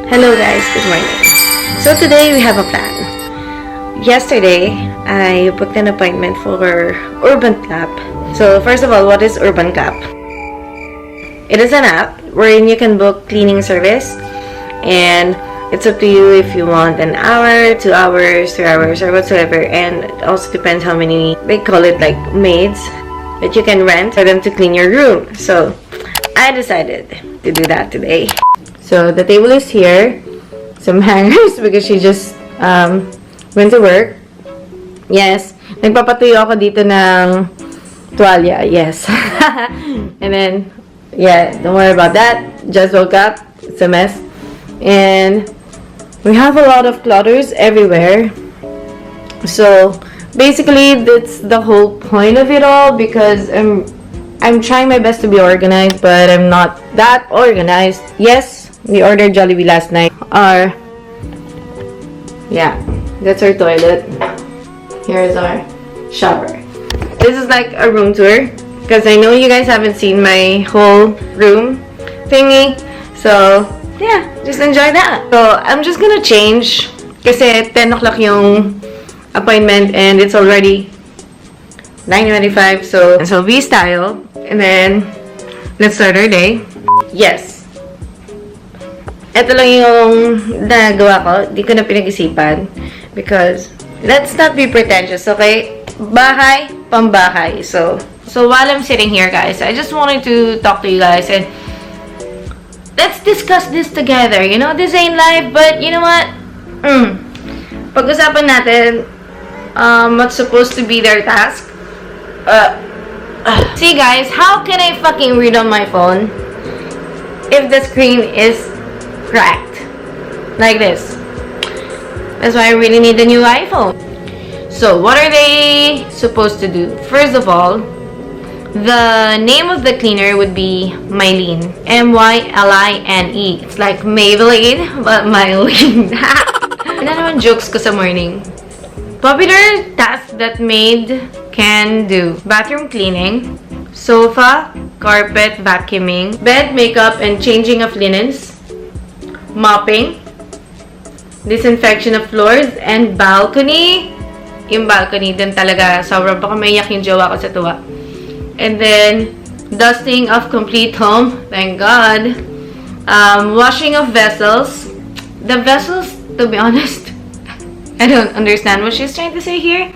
Hello guys, good morning. So today we have a plan. Yesterday, I booked an appointment for Urban Clap. So first of all, what is Urban Clap? It is an app wherein you can book cleaning service, and it's up to you if you want an hour, 2 hours, 3 hours, or whatsoever. And it also depends how many, they call it like maids, that you can rent for them to clean your room. So I decided to do that today. So the table is here, some hangers because she just went to work. Yes, nagpapatuyo ako dito ng tuwalya. Yes. And then, yeah, don't worry about that. Just woke up. It's a mess. And we have a lot of clutters everywhere. So basically, that's the whole point of it all, because I'm trying my best to be organized, but I'm not that organized. Yes, we ordered Jollibee last night. Yeah, that's our toilet. Here's our shower. This is like a room tour, because I know you guys haven't seen my whole room thingy. So, yeah, just enjoy that. So, I'm just gonna change, kasi 10 o'clock yung appointment and it's already 9:25. So be style. And then, let's start our day. Yes. Ito lang yung nagawa ko. Di ko na pinag-isipan. Because, let's not be pretentious, okay? Bahay, pambahay. So while I'm sitting here, guys, I just wanted to talk to you guys and let's discuss this together. You know, this ain't life, but you know what? Pag-usapan natin what's supposed to be their task. See, guys, how can I fucking read on my phone if the screen is cracked like this? That's why I really need a new iPhone. So what are they supposed to do? First of all, the name of the cleaner would be Mylene. M-Y-L-I-N-E. It's like Maybelline, but Mylene. Ano naman jokes ko sa morning? Popular tasks that maid can do: bathroom cleaning, sofa, carpet vacuuming, bed makeup and changing of linens, mopping, disinfection of floors, and balcony. Yung balcony, dun talaga sobrang baka maiyak yung jowa ko sa tuwa. And then, dusting of complete home. Thank God. Washing of vessels. The vessels, to be honest, I don't understand what she's trying to say here.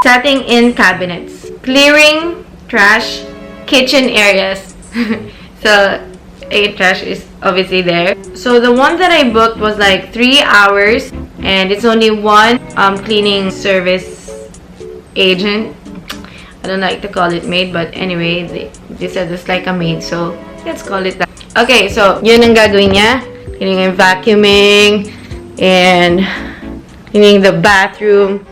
Setting in cabinets. Clearing trash, kitchen areas. So, trash is obviously there. So, the one that I booked was like 3 hours. And it's only one cleaning service agent. I don't like to call it maid, but anyway, they said it's like a maid, so let's call it that. Okay, so yun ang gagawin niya. Cleaning and vacuuming, and cleaning the bathroom.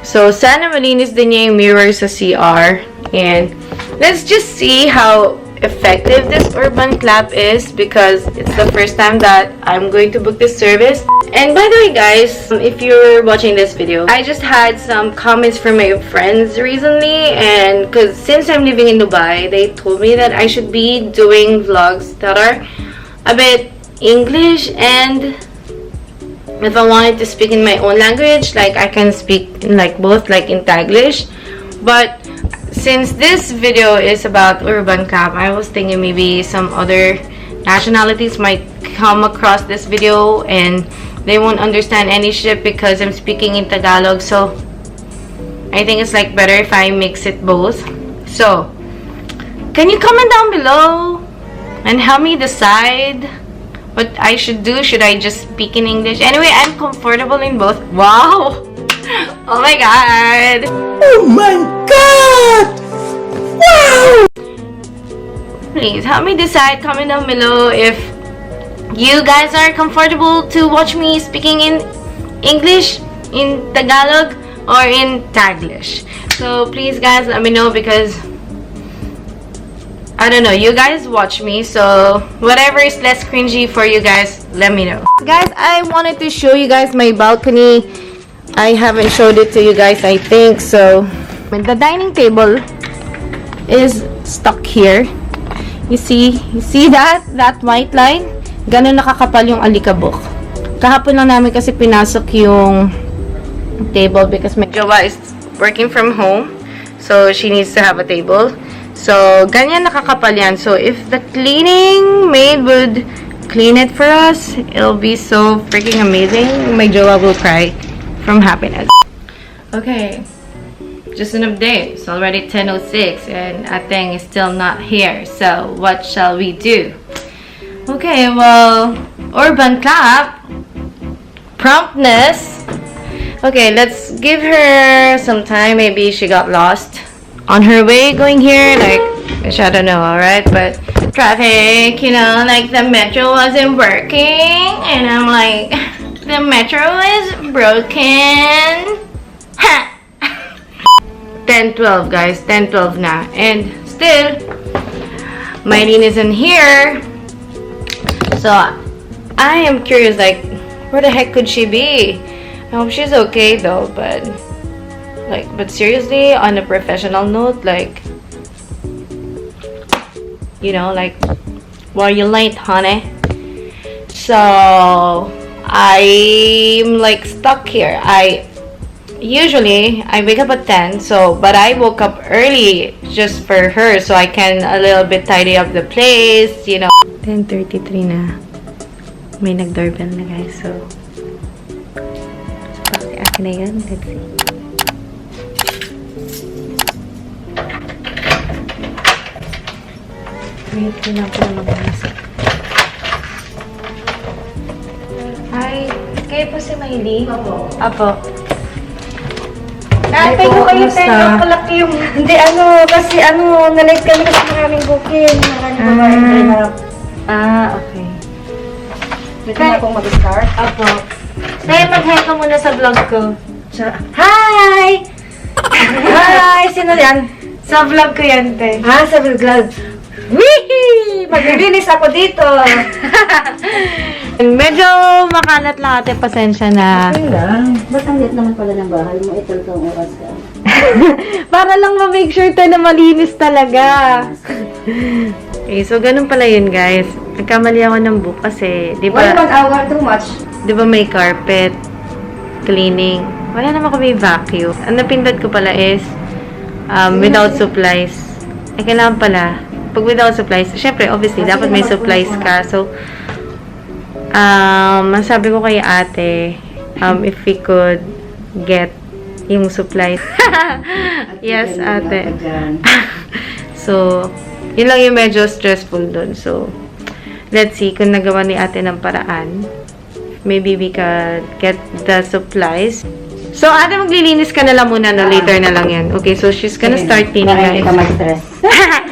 So, sana malinis din niya yung mirror sa CR. And let's just see how effective this Urban Clap is, because it's the first time that I'm going to book this service. And by the way, guys, if you're watching this video, I just had some comments from my friends recently, and because since I'm living in Dubai, they told me that I should be doing vlogs that are a bit English, and if I wanted to speak in my own language, like I can speak in like both, like in Taglish. But since this video is about Urban Clap, I was thinking maybe some other nationalities might come across this video and they won't understand any shit because I'm speaking in Tagalog. So I think it's like better if I mix it both. So can you comment down below and help me decide what I should do? Should I just speak in English? Anyway, I'm comfortable in both. Wow! Oh my god! Oh my god! Wow! Please help me decide. Comment down below if you guys are comfortable to watch me speaking in English, in Tagalog, or in Taglish. So please, guys, let me know, because I don't know, you guys watch me, so whatever is less cringy for you guys, let me know. Guys, I wanted to show you guys my balcony. I haven't showed it to you guys, I think. So the dining table is stuck here. You see that white line? Ganun nakakapal yung alikabok. Kahapon lang namin kasi pinasok yung table because my jowa is working from home. So, she needs to have a table. So, ganyan nakakapal yan. So, if the cleaning maid would clean it for us, it'll be so freaking amazing. My jowa will cry from happiness. Okay. Just an update. It's already 10:06 and Ateng is still not here. So, what shall we do? Okay, well, urban clap. Promptness. Okay, let's give her some time. Maybe she got lost on her way going here. Like, I don't know, alright? But traffic, you know, like the metro wasn't working. And I'm like, the metro is broken. Ha! 10:12 guys, 10:12 na. And still, Mylene isn't here. So, I am curious, like, where the heck could she be? I hope she's okay though, but seriously, on a professional note, like, you know, like, why you late, honey? So, I'm like stuck here. Usually, I wake up at 10, but I woke up early just for her, so I can a little bit tidy up the place, you know. 10:33 na. May nag-doorbell na guys, so. Bakit akin na yun? Let's see. Wait, ko lang po mag-masok. Hi, kayo po si Maylene? Apo. Apo. Natay ko kayo 10 o'clock yung... Hindi, kasi na-like kami kasi maraming booking. Maraming babae na. Okay. Pwede na akong mag-start? Apo. Tay, mag-hi ka muna sa vlog ko. Hi! Hi! Sino yan? Sa vlog ko yan, te. Sa vlog. Wee! Maglilinis ako dito. Medyo makalat lang ate, pasensya na. Okay lang. Ba't ang liit naman pala ng bahay mo? Ito kang oras ka. Para lang ma-make sure tayo na malinis talaga. Okay, so ganun pala yun guys. Nagkamali ako ng book kasi, di ba? 1 hour too much. Di ba may carpet cleaning? Wala naman kami vacuum. Ang napindot ko pala is without supplies. Kailangan pala, pag without supplies, syempre, obviously, dapat may supplies ka. So, sabi ko kay ate, if we could get yung supplies. Yes, ate. So, yun lang yung medyo stressful dun. So, let's see kung nagawa ni ate ng paraan. Maybe we could get the supplies. So, ate, maglilinis ka na lang muna, no? Later na lang yan. Okay, so she's gonna start cleaning, guys. Hindi ka mag-stress.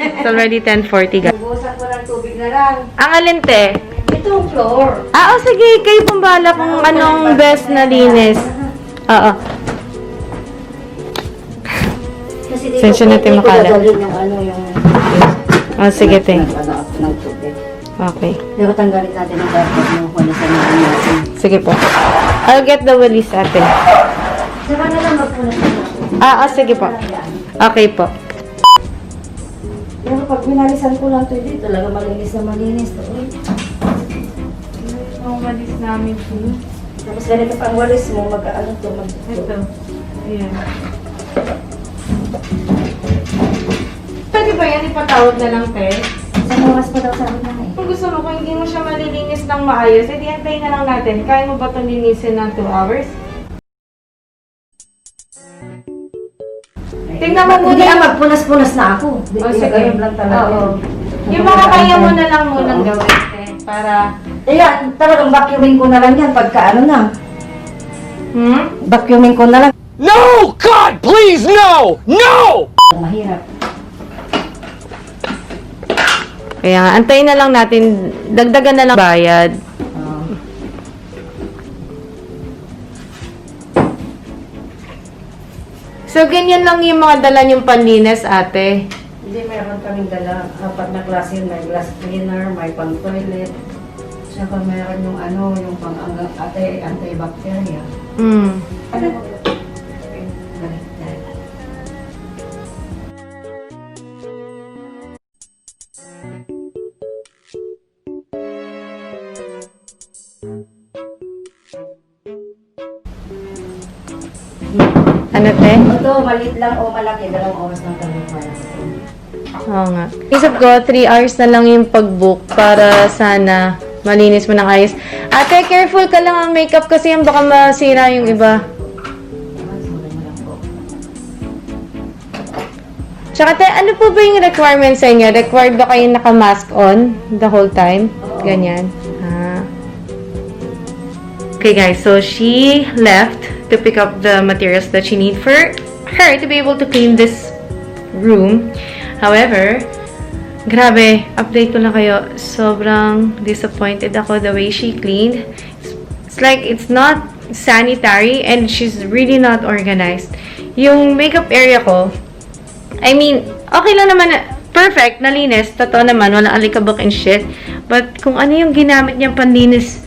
It's already 10:40, guys. Bubusan ko ng tubig na lang. Ang alinte? Itong floor. Sige. Kayo pong bahala kung anong best na linis. Oo. Kasi dito, Sensya natin makalat. dadalhin yung Sige, te. ng tubig. Okay. Pero tanggalin natin ang dapat ng walisan natin. Sige po. I'll get the walis, ate. Saka na lang magpunas na. Sige po. Okay po. Pero pag binalisan ko lang ito, dito talaga malinis na malinis to. Ang walis namin po. Tapos ganito pa ang walis mo, Ito. Ayan. Pwede ba yan? Ipatawag na lang, te? Isang oras pa daw sa akin na Kung gusto mo, kung hindi mo siya malilinis ng maayos, edi antayin na lang natin. Kaya mo ba itong linisin ng 2 hours? Tingnan mo muna. Hindi magpunas-punas na ako. Sige. Ganyan lang talaga. Oo. Yung mga kaya mo na lang munang gawin, te. Para... Ayan, talagang vacuuming ko na lang yan pagka na. Vacuuming ko na lang. No! God, please, no! No! Mahirap. Kaya nga, antayin na lang natin, dagdagan na lang bayad. So, ganyan lang yung mga dala niyong panlinis, ate. Hindi, meron kaming dala. 4 na klase yun. May glass cleaner, may pang toilet. Tsaka meron yung yung pang antibacteria. Ano? Baliktad. Ano, te? Ito, maliit lang o malaki, 2 oras ng kalipaya. Oo nga. Isip ko, 3 hours na lang yung pag-book para sana malinis mo ng ayos. Ate, careful ka lang ang makeup kasi yan baka masira yung iba. Tsaka te, ano po ba yung requirements sa inyo? Required ba kayo naka-mask on the whole time? Ganyan. Ah. Okay guys, so she left to pick up the materials that she need for her to be able to clean this room. However, grabe, update ko lang kayo. Sobrang disappointed ako the way she cleaned. It's like it's not sanitary and she's really not organized. Yung makeup area ko, I mean, okay lang naman, perfect, nalinis, totoo naman, wala alikabok and shit. But kung ano yung ginamit niya panlinis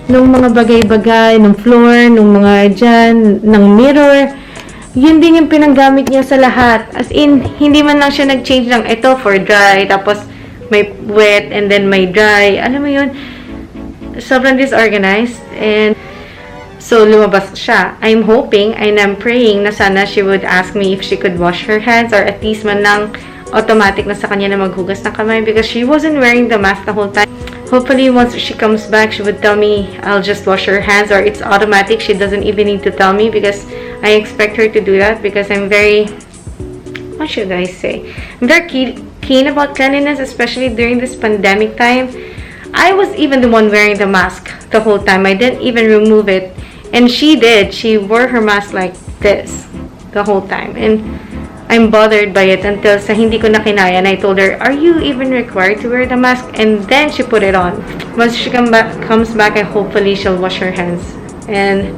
nung mga bagay-bagay, nung floor, nung mga dyan, ng mirror, yun din yung pinanggamit niya sa lahat. As in, hindi man lang siya nag-change ng ito for dry, tapos may wet, and then may dry. Alam mo yun, sobrang disorganized. And so, lumabas siya. I'm hoping and I'm praying na sana she would ask me if she could wash her hands or at least man lang automatic na sa kanya na maghugas ng kamay because she wasn't wearing the mask the whole time. Hopefully, once she comes back, she would tell me I'll just wash her hands or it's automatic. She doesn't even need to tell me because I expect her to do that because I'm very, what should I say? I'm very keen about cleanliness, especially during this pandemic time. I was even the one wearing the mask the whole time. I didn't even remove it. And she did. She wore her mask like this the whole time. And I'm bothered by it until sa hindi ko na kinaya. And I told her, are you even required to wear the mask? And then she put it on. Once she comes back, and hopefully she'll wash her hands. And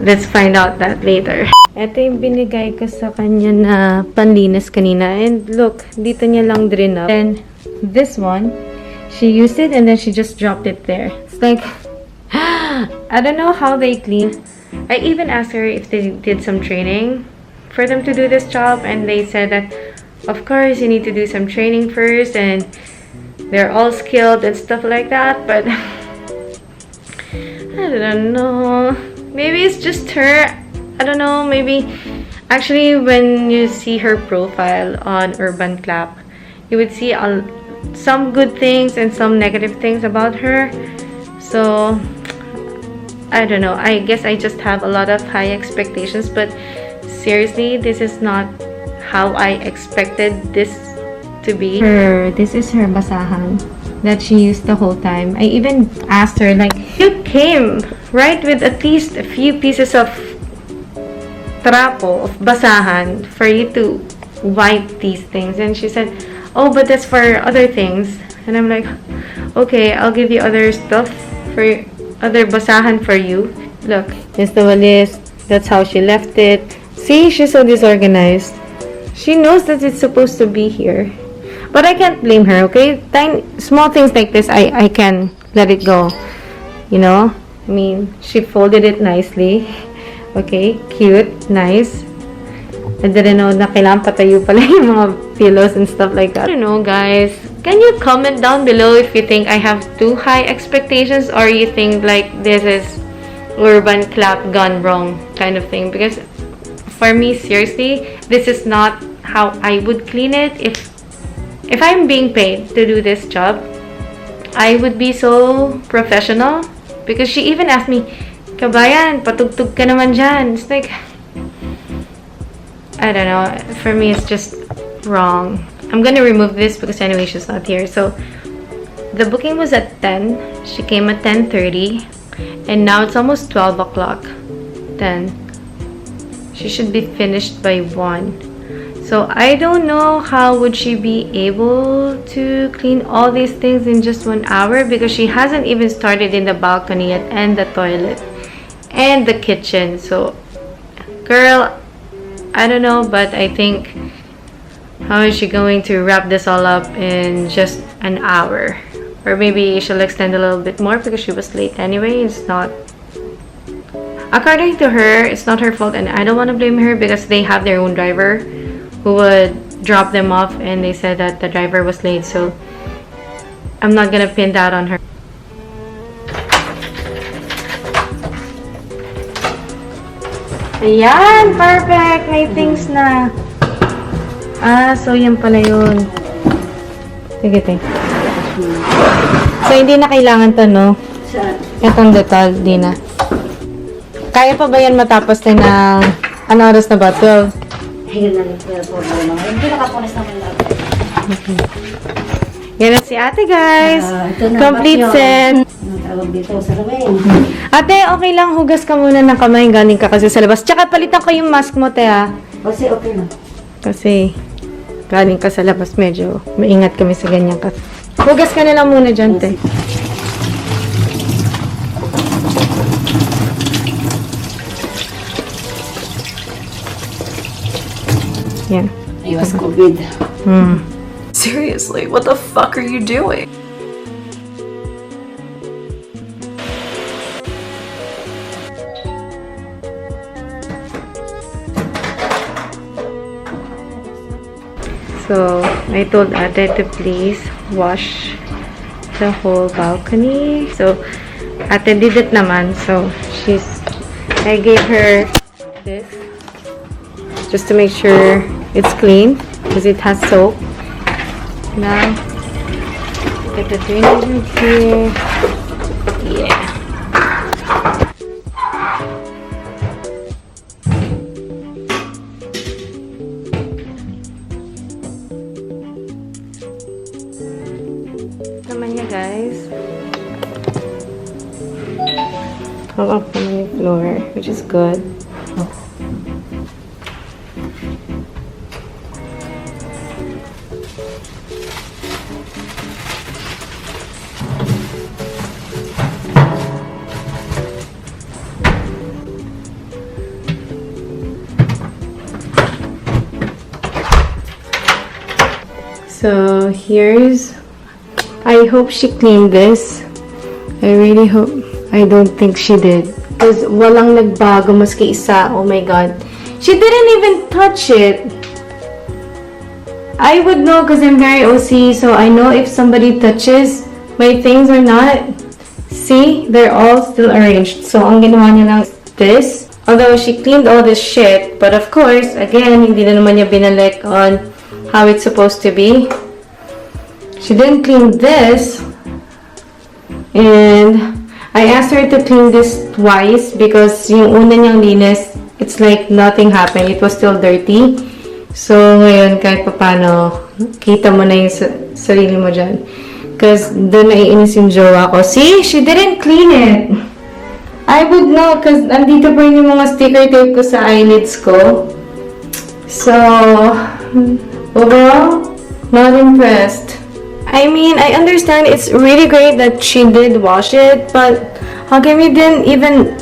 let's find out that later. Ito yung binigay ko sa kanya na panlinis kanina. And look, dito niya lang drain up. And this one, she used it and then she just dropped it there. It's like, I don't know how they clean. I even asked her if they did some training for them to do this job, and they said that of course you need to do some training first and they're all skilled and stuff like that, but I don't know, maybe it's just her, I don't know, maybe actually when you see her profile on Urban Clap, you would see some good things and some negative things about her. So I don't know, I guess I just have a lot of high expectations, but seriously, this is not how I expected this to be. This is her basahan that she used the whole time. I even asked her, like, you came, right, with at least a few pieces of trapo, of basahan, for you to wipe these things. And she said, oh, but that's for other things. And I'm like, okay, I'll give you other stuff for other basahan for you. Look, here's the walis. That's how she left it. See, she's so disorganized. She knows that it's supposed to be here. But I can't blame her, okay? Small things like this, I can let it go. You know? I mean, she folded it nicely. Okay? Cute. Nice. I didn't know na kailangan patayo pala yung mga pillows and stuff like that. I don't know, guys. Can you comment down below if you think I have too high expectations or you think like this is Urban Clap gone wrong kind of thing? Because for me, seriously, this is not how I would clean it. If I'm being paid to do this job, I would be so professional. Because she even asked me, kabayan, patugtog ka naman dyan. It's like, I don't know. For me, it's just wrong. I'm gonna remove this because anyway, she's not here. So, the booking was at 10. She came at 10:30. And now it's almost 12 o'clock. Then, she should be finished by 1. So, I don't know how would she be able to clean all these things in just 1 hour because she hasn't even started in the balcony yet and the toilet and the kitchen. So, girl, I don't know, but I think how is she going to wrap this all up in just an hour? Or maybe she'll extend a little bit more because she was late anyway. It's not, according to her, it's not her fault, and I don't want to blame her because they have their own driver who would drop them off, and they said that the driver was late, so I'm not gonna pin that on her. Ayan, perfect. May things na. Ah, so yan pala yun. Sige, te. So, hindi na kailangan to, no? Saan? Itong detal, di na. Kaya pa ba yan matapos tayo ng... Ano oras na ba? 12? Ayun na lang po mga. Hindi nakapunas naman lang. Okay. Yan na si ate, guys. Ito na, Complete bakyo. set. Ano tawag dito? Salamin. Ate, okay lang. Hugas ka muna ng kamay. Galing ka kasi sa labas. Tsaka palitan ko yung mask mo, te, ha? Kasi okay na. Kasi galing ka sa labas. Medyo maingat kami sa ganyan ka. Hugas ka na lang muna dyan, te. Yan. Iwas COVID. Seriously, what the fuck are you doing? So, I told ate to please wash the whole balcony. So, ate did it naman. So, I gave her this just to make sure it's clean because it has soap. Now, get the drainage in here. Yeah. Naman niya, guys. Come up naman yung floor, which is good. So, here's... I hope she cleaned this. I really hope... I don't think she did. Because walang nagbago maski isa. Oh my god. She didn't even touch it. I would know because I'm very OC. So, I know if somebody touches my things or not. See? They're all still arranged. So, ang ginawa niya lang is this. Although, she cleaned all this shit. But of course, again, hindi na naman niya binalik on how it's supposed to be. She didn't clean this. And I asked her to clean this twice because yung una niyang linis, it's like nothing happened. It was still dirty. So, ngayon, kahit papano, kita mo na yung sarili mo dyan. Because doon naiinis yung jowa ko. See? She didn't clean it. I would know because andito pa yung mga sticker tape ko sa eyelids ko. So, overall, not impressed. I mean, I understand it's really great that she did wash it, but how come you didn't even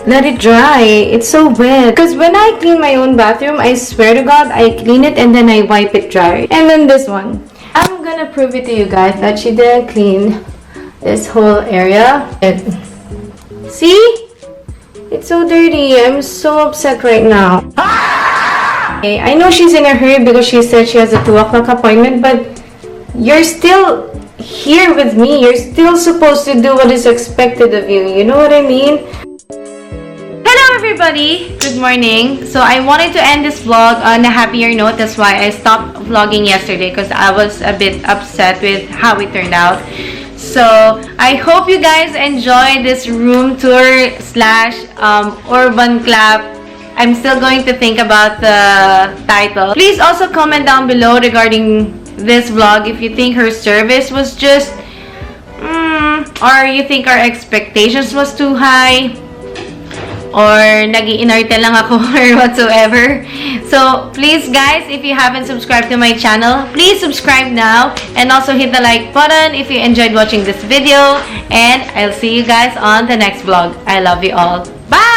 let it dry? It's so wet. Because when I clean my own bathroom, I swear to God, I clean it and then I wipe it dry. And then this one. I'm gonna prove it to you guys that she didn't clean this whole area. See? It's so dirty. I'm so upset right now. Okay, I know she's in a hurry because she said she has a 2 o'clock appointment, but you're still here with me. You're still supposed to do what is expected of you. You know what I mean? Hello everybody! Good morning. So I wanted to end this vlog on a happier note. That's why I stopped vlogging yesterday because I was a bit upset with how it turned out. So I hope you guys enjoy this room tour slash urban clap. I'm still going to think about the title. Please also comment down below regarding this vlog if you think her service was just or you think our expectations was too high or nag-iinarte lang ako or whatsoever. So please guys, if you haven't subscribed to my channel, please subscribe now and also hit the like button if you enjoyed watching this video, and I'll see you guys on the next vlog. I love you all. Bye!